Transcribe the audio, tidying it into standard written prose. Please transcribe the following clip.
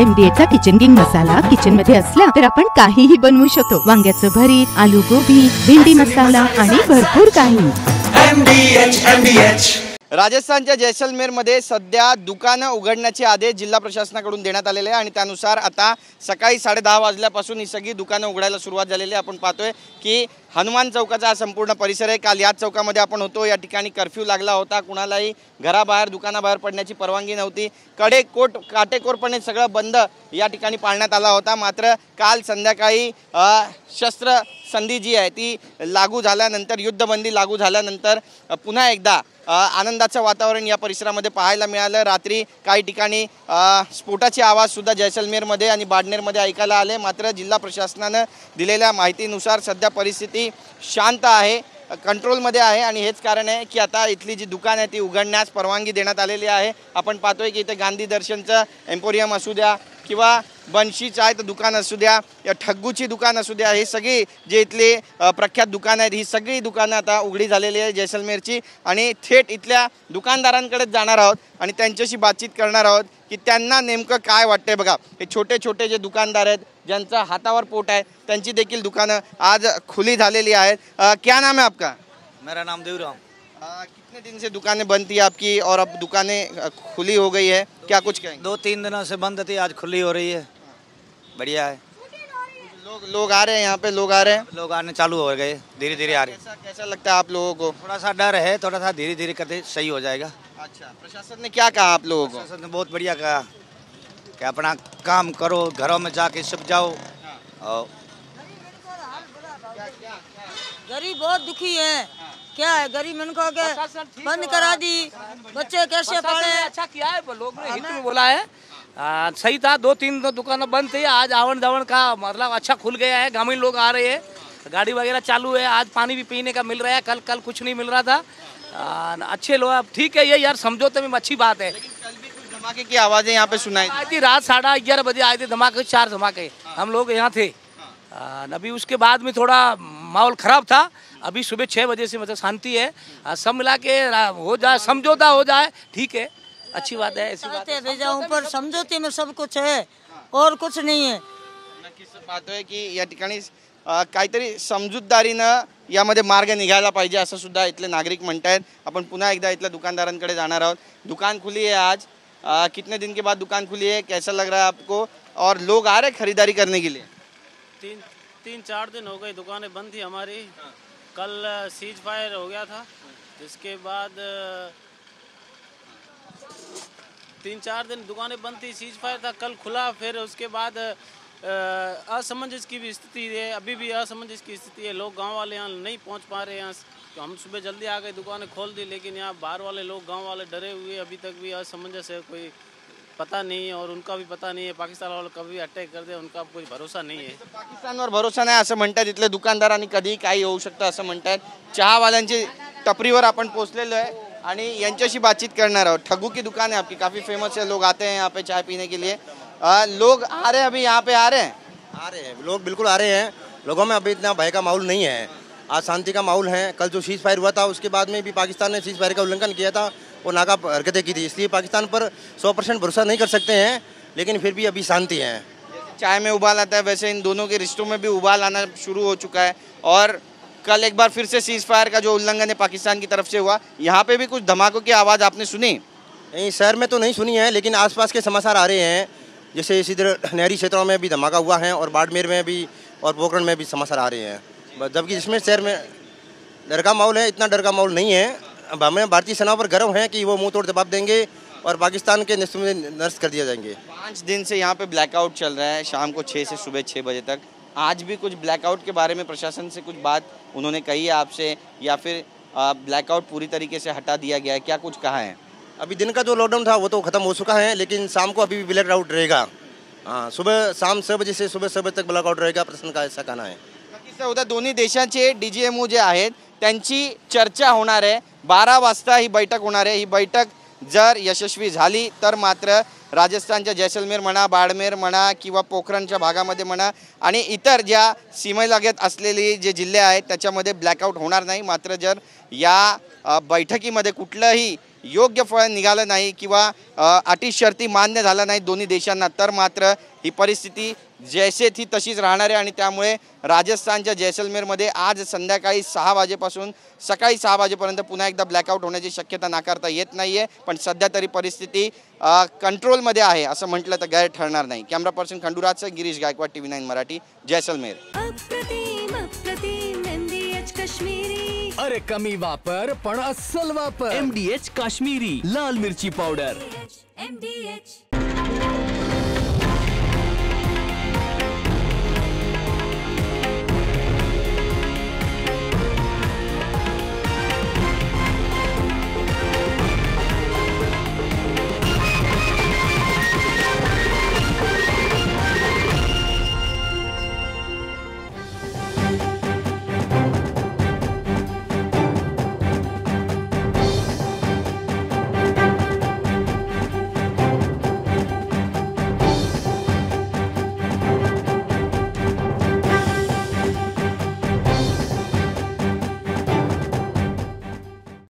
MDAचा kitchen king मसाला kitchen मध्ये असला तर आपण काहीही बनवू शकतो। वांग्याचं भरीत, आलू गोबी, भेंडी मसाला आणि भरपूर काही। MDH राजस्थानच्या जैसलमेरमध्ये सध्या दुकानं उघडण्याचे आदेश जिल्हा प्रशासनाकडून देण्यात आलेले आहे आणि त्यानुसार आता सकाळी 10:30 वाजल्यापासून ही सगळी दुकानं उघडायला सुरुवात झालेली आहे। आपण पाहतोय की हनुमान चौकाचा हा संपूर्ण परिसर आहे। काल याच चौकामध्ये आपण होतो। या ठिकाणी कर्फ्यू लागला होता, कुणालाही घराबाहेर दुकानाबाहेर पडण्याची परवानगी नव्हती। काटेकोरपणे सगळं बंद या ठिकाणी पाळण्यात आला होता। मात्र काल संध्याकाळी शस्त्र संधी जी आहे ती लागू झाल्यानंतर, युद्धबंदी लागू झाल्यानंतर पुन्हा एकदा आनंदाचं वातावरण या परिसरामध्ये पाहायला मिळालं। रात्री काही ठिकाणी स्फोटाचे आवाजसुद्धा जैसलमेरमध्ये आणि बाडनेरमध्ये ऐकायला आले। मात्र जिल्हा प्रशासनानं दिलेल्या माहितीनुसार सध्या परिस्थिती शांत आहे, कंट्रोलमध्ये आहे आणि हेच कारण आहे की आता इथली जी दुकान आहे ती उघडण्यास परवानगी देण्यात आलेली आहे। आपण पाहतोय की इथे गांधी दर्शनचं एम्पोरियम असू द्या किंवा बनशी चायचं दुकान असू द्या या ठग्गूची दुकान असू द्या, ही सगळी जे इथले प्रख्यात दुकानं आहेत ही सगळी दुकानं आता उघडी झालेली आहे जैसलमेरची। आणि थेट इथल्या दुकानदारांकडेच जाणार आहोत आणि त्यांच्याशी बातचीत करणार आहोत की त्यांना नेमकं काय वाटतंय। बघा, हे छोटे छोटे जे दुकानदार आहेत ज्यांचा हातावर पोट आहे त्यांची देखील दुकानं आज खुली झालेली आहेत। क्या नाम है आपका? मेरा नाम देवराम। कितने दिन से दुकानें बंद थी आपकी और अब दुकानें खुली हो गई है, क्या कुछ कहेंगे? 2-3 दिनों से बंद थी, आज खुली हो रही है। बढ़िया है। लोग आ रहे हैं यहाँ पे, लोग आ रहे हैं, लोग आने चालू हो गए, धीरे धीरे आ रहे हैं। कैसा लगता है आप लोगों को? थोड़ा सा डर है, थोड़ा सा धीरे धीरे करते सही हो जाएगा। अच्छा, प्रशासन ने क्या कहा आप लोगों को? प्रशासन ने बहुत बढ़िया कहा कि अपना काम करो, घरों में जाके छिप जाओ। और गरीब बहुत दुखी है। क्या है, गरीब मन को के बंद करा दी, बच्चे कैसे पढ़े। अच्छा किया है, लोग ने हित में बोला है। सही था, 2-3 दुकानें बंद थी, आज आवन जावन का मतलब अच्छा खुल गया है। ग्रामीण लोग आ रहे हैं, गाड़ी वगैरह चालू है, आज पानी भी पीने का मिल रहा है, कल कुछ नहीं मिल रहा था। अच्छे लोग, अब ठीक है, ये यार समझौते में अच्छी बात है। कल भी कुछ धमाके की आवाजें यहाँ पे सुनाई आई थी, रात 11:30 बजे आए थे धमाके, 4 धमाके, हम लोग यहाँ थे। अभी उसके बाद में थोड़ा माहौल खराब था। अभी सुबह 6 बजे से मतलब शांति है। सब मिला के हो जाए, समझौता हो जाए, ठीक है, अच्छी बात है। ऐसी बात भेजा ऊपर समझौते में सब कुछ है और कुछ नहीं है। नक्कीच पाहतोय की या ठिकाणी काहीतरी समजूतदारीनं यामध्ये मार्ग निघायला पाहिजे असं सुद्धा इथले नागरिक म्हणतायत। आपण पुन्हा एकदा इथल्या दुकानदारांकडे जाणार आहोत। दुकान खुली है आज, कितने दिन के बाद दुकान खुली है, कैसा लग रहा है आपको और लोग आ रहे हैं खरीदारी करने के लिए? 3-4 दिन हो गए, दुकानें बंद थी हमारी। कल सीज फायर हो गया था, जिसके बाद 3-4 दिन दुकानें बंद थी, सीज फायर था, कल खुला। फिर उसके बाद असमंजस की भी स्थिति है, अभी भी असमंजस की स्थिति है। लोग गांव वाले यहाँ नहीं पहुँच पा रहे हैं। तो हम सुबह जल्दी आ गए, दुकानें खोल दी, लेकिन यहाँ बाहर वाले लोग, गांव वाले डरे हुए, अभी तक भी असमंजस है, कोई पता नहीं है और उनका भी पता नहीं है। पाकिस्तान वाले कभी अटॅक कर दे, उनका कोई भरोसा नहीं है। पाकिस्तानवर भरोसा नाही असं म्हणतात इथले दुकानदारांनी, कधी काही होऊ शकतं असं म्हणतात। चहावाल्यांची टपरीवर आपण पोहोचलेलो आहे आणि यांच्याशी बातचीत करणार आहोत। ठग्गू की दुकान है आपकी, काफ़ी फेमस है, लोग आते हैं यहाँ पे चाय पीने के लिए। लोग आ रहे हैं, अभी यहाँ पे आ रहे हैं, लोग बिल्कुल आ रहे हैं। लोगों में अभी इतना भय का माहौल नहीं है, आज शांति का माहौल है। कल जो सीज फायर हुआ था उसके बाद में भी पाकिस्तान ने सीज फायर का उल्लंघन किया था, वो नाका हरकतें की थी, इसलिए पाकिस्तान पर 100% भरोसा नहीं कर सकते हैं। लेकिन फिर भी अभी शांति है। चाय में उबाल आता है, वैसे इन दोनों के रिश्तों में भी उबाल आना शुरू हो चुका है। और कल एक बार फिर से सीज फायर का जो उल्लंघन है पाकिस्तान की तरफ से हुआ, यहाँ पे भी कुछ धमाकों की आवाज़ आपने सुनी? नहीं, शहर में तो नहीं सुनी है, लेकिन आसपास के समाचार आ रहे हैं। जैसे इधर नहरी क्षेत्रों में भी धमाका हुआ है और बाड़मेर में भी और पोखरण में भी समाचार आ रहे हैं। जबकि जिसमें शहर में डर का माहौल है, इतना डर का माहौल नहीं है। अब हमें भारतीय सेना पर गर्व है कि वो मुंह तोड़ जवाब देंगे और पाकिस्तान के निश्चित में नष्ट कर दिया जाएंगे। 5 दिन से यहाँ पे ब्लैकआउट चल रहा है, शाम को 6 से सुबह 6 बजे तक। आज भी कुछ ब्लैकआउट के बारे में प्रशासन से कुछ बात उन्होंने कही है आपसे, या फिर ब्लैकआउट पूरी तरीके से हटा दिया गया है, क्या कुछ कहा है? अभी दिन का जो लॉकडाउन था वो तो खत्म हो चुका है, लेकिन शाम को अभी भी ब्लैकआउट रहेगा। हाँ, सुबह शाम 6 बजे से सुबह 6 बजे तक ब्लॅकआउट रहेगा, प्रशासन का ऐसा कहना है। नक्कीच होता, दोन्ही देशाचे DGMO जे आहेत त्यांची चर्चा होणार आहे। 12 वाजता ही बैठक होणार आहे। ही बैठक जर यशस्वी झाली तर मात्र राजस्थानच्या जैसलमेर म्हणा, बाड़मेर म्हणा किंवा पोखरणच्या भागामध्ये म्हणा आणि इतर ज्या सीमेलगत असलेली जे जिल्हे आहेत त्याच्यामध्ये ब्लॅकआउट होणार नाही। मात्र जर या बैठकीमध्ये कुठलंही योग्य फळ निघालं नाही किंवा अटी शर्ती मान्य झाल्या नाही दोन्ही देशांना, तर मात्र ही परिस्थिती जैसे थी तशीच राहणार आहे. आणि त्यामुळे राजस्थानच्या जैसलमेरमध्ये आज संध्याकाळी 6 वाजेपासून सकाळी 6 वाजेपर्यंत पुन्हा एकदा ब्लॅकआउट होण्याची शक्यता नाकारता येत नाही आहे. पण सध्या तरी परिस्थिती कंट्रोलमध्ये आहे असं म्हटलं तर गैर ठरणार नाही. कॅमेरा पर्सन खंडूराजचं गिरीश गायकवाड, TV9 मराठी, जैसलमेर. अरे कमी वापर पण अस्सल वापर. MDH काश्मीरी लाल मिरची पावडर. MDH